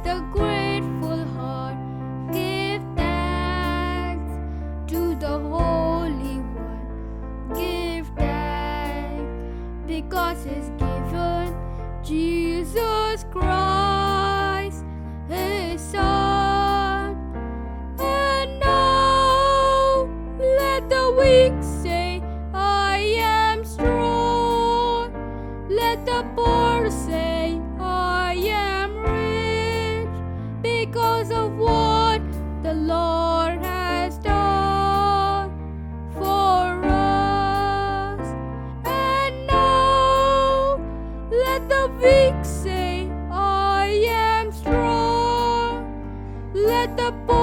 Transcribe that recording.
a grateful heart give thanks to the Holy One. Give thanks because He's given Jesus Christ, His Son. And now let the weak say, I am strong. Let the poor say, I am rich, because of what the Lord has done for us. And now let the weak say, I am strong. Let the poor